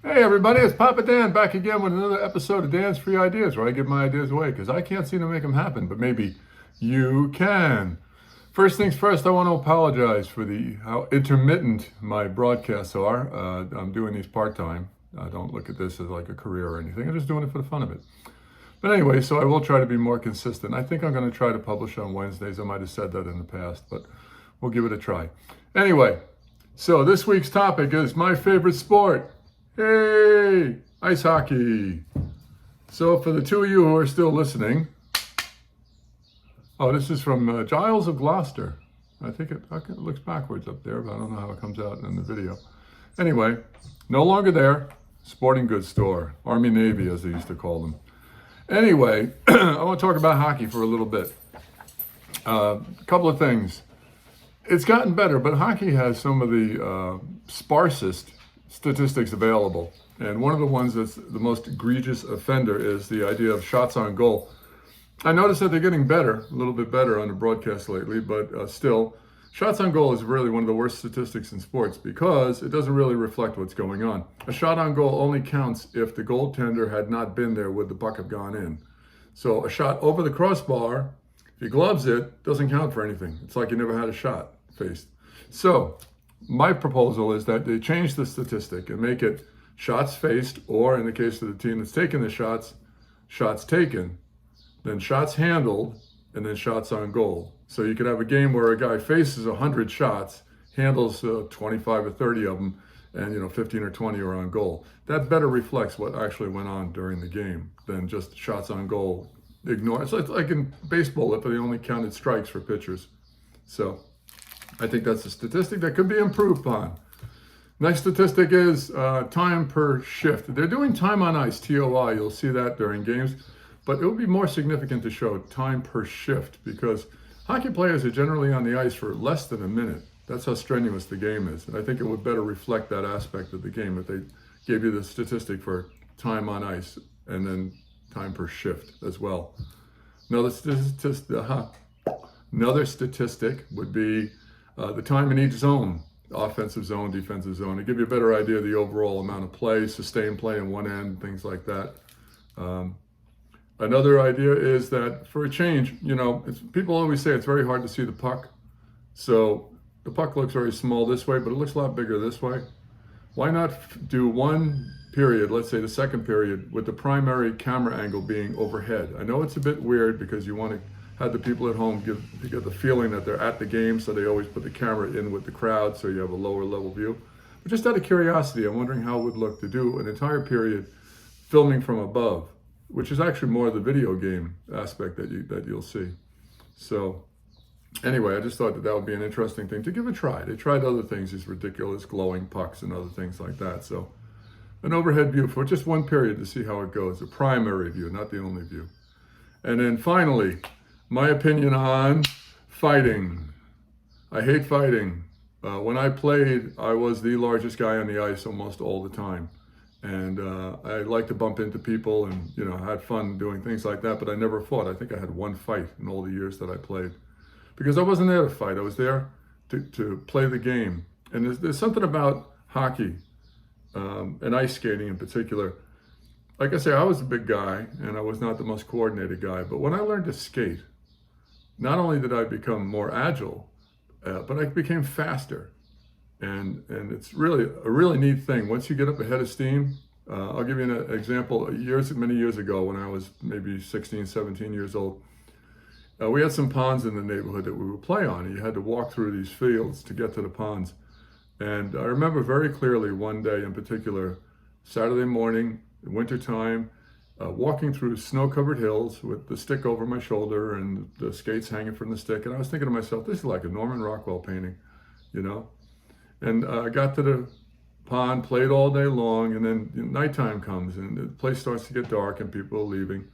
Hey everybody, it's Papa Dan back again with another episode of Dan's Free Ideas, where I give my ideas away because I can't seem to make them happen, but maybe you can. First things first, I want to apologize for how intermittent my broadcasts are. I'm doing these part-time. I don't look at this as like a career or anything. I'm just doing it for the fun of it. But anyway, so I will try to be more consistent. I think I'm going to try to publish on Wednesdays. I might have said that in the past, but we'll give it a try. Anyway, so this week's topic is my favorite sport. Hey, ice hockey. So for the two of you who are still listening, this is from Giles of Gloucester. I think it looks backwards up there, but I don't know how it comes out in the video. Anyway, no longer there. Sporting goods store, Army Navy as they used to call them. Anyway, I want to talk about hockey for a little bit. A couple of things. It's gotten better, but hockey has some of the sparsest statistics available. And one of the ones that's the most egregious offender is the idea of shots on goal. I noticed that they're getting better, a little bit better on the broadcast lately, but still, shots on goal is really one of the worst statistics in sports because it doesn't really reflect what's going on. A shot on goal only counts if the goaltender had not been there would the puck have gone in. So a shot over the crossbar, if he gloves it, doesn't count for anything. It's like you never had a shot faced. So my proposal is that they change the statistic and make it shots faced, or in the case of the team that's taking the shots, shots taken, then shots handled, and then shots on goal. So you could have a game where a guy faces 100 shots, handles 25 or 30 of them, and 15 or 20 are on goal. That better reflects what actually went on during the game than just shots on goal. Ignore. It's like in baseball, if they only counted strikes for pitchers. So I think that's a statistic that could be improved upon. Next statistic is time per shift. They're doing time on ice, TOI. You'll see that during games. But it would be more significant to show time per shift because hockey players are generally on the ice for less than a minute. That's how strenuous the game is. And I think it would better reflect that aspect of the game if they gave you the statistic for time on ice and then time per shift as well. Another statistic would be the time in each zone, offensive zone, defensive zone, to give you a better idea of the overall amount of play, sustained play in one end, things like that. Another idea is that for a change, people always say it's very hard to see the puck. So the puck looks very small this way, but it looks a lot bigger this way. Why not do one period, let's say the second period, with the primary camera angle being overhead? I know it's a bit weird because you want to have the people at home get the feeling that they're at the game, so they always put the camera in with the crowd so you have a lower level view. But just out of curiosity, I'm wondering how it would look to do an entire period filming from above, which is actually more the video game aspect that you'll see. So anyway, I just thought that would be an interesting thing to give a try. They tried other things, these ridiculous glowing pucks and other things like that. So an overhead view for just one period to see how it goes, a primary view, not the only view. And then finally, my opinion on fighting. I hate fighting. When I played, I was the largest guy on the ice almost all the time. And I like to bump into people and, had fun doing things like that, but I never fought. I think I had one fight in all the years that I played because I wasn't there to fight. I was there to play the game. And there's something about hockey and ice skating in particular. Like I say, I was a big guy and I was not the most coordinated guy, but when I learned to skate, not only did I become more agile, but I became faster. And it's really a really neat thing. Once you get up ahead of steam, I'll give you an example. Many years ago when I was maybe 16, 17 years old, we had some ponds in the neighborhood that we would play on. And you had to walk through these fields to get to the ponds. And I remember very clearly one day in particular, Saturday morning, wintertime, walking through snow-covered hills with the stick over my shoulder and the skates hanging from the stick. And I was thinking to myself, this is like a Norman Rockwell painting, And I got to the pond, played all day long, and then nighttime comes and the place starts to get dark and people are leaving.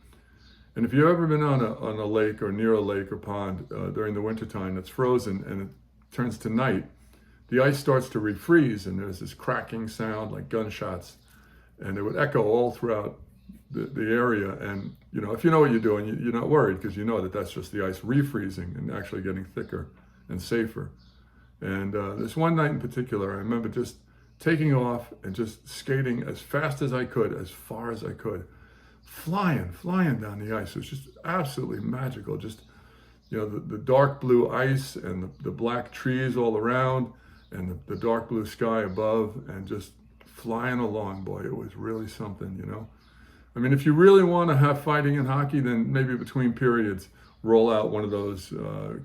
And if you've ever been on a lake or near a lake or pond during the wintertime that's frozen and it turns to night, the ice starts to refreeze and there's this cracking sound like gunshots. And it would echo all throughout the area. And, if you know what you're doing, you're not worried because you know that that's just the ice refreezing and actually getting thicker and safer. And this one night in particular, I remember just taking off and just skating as fast as I could, as far as I could, flying down the ice. It was just absolutely magical. Just, the dark blue ice and the black trees all around and the dark blue sky above and just flying along. Boy, it was really something. I mean, if you really want to have fighting in hockey, then maybe between periods, roll out one of those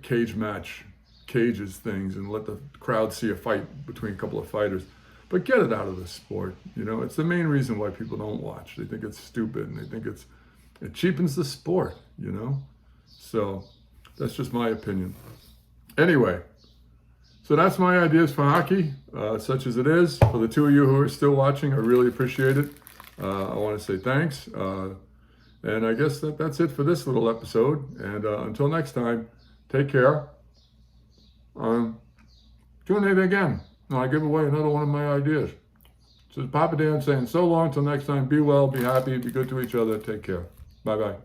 cages things and let the crowd see a fight between a couple of fighters. But get it out of the sport. It's the main reason why people don't watch. They think it's stupid and they think it cheapens the sport, So that's just my opinion. Anyway, so that's my ideas for hockey, such as it is. For the two of you who are still watching, I really appreciate it. I want to say thanks. And I guess that's it for this little episode. And until next time, take care. Tune in again. I give away another one of my ideas. This is Papa Dan saying so long till next time. Be well, be happy, be good to each other. Take care. Bye-bye.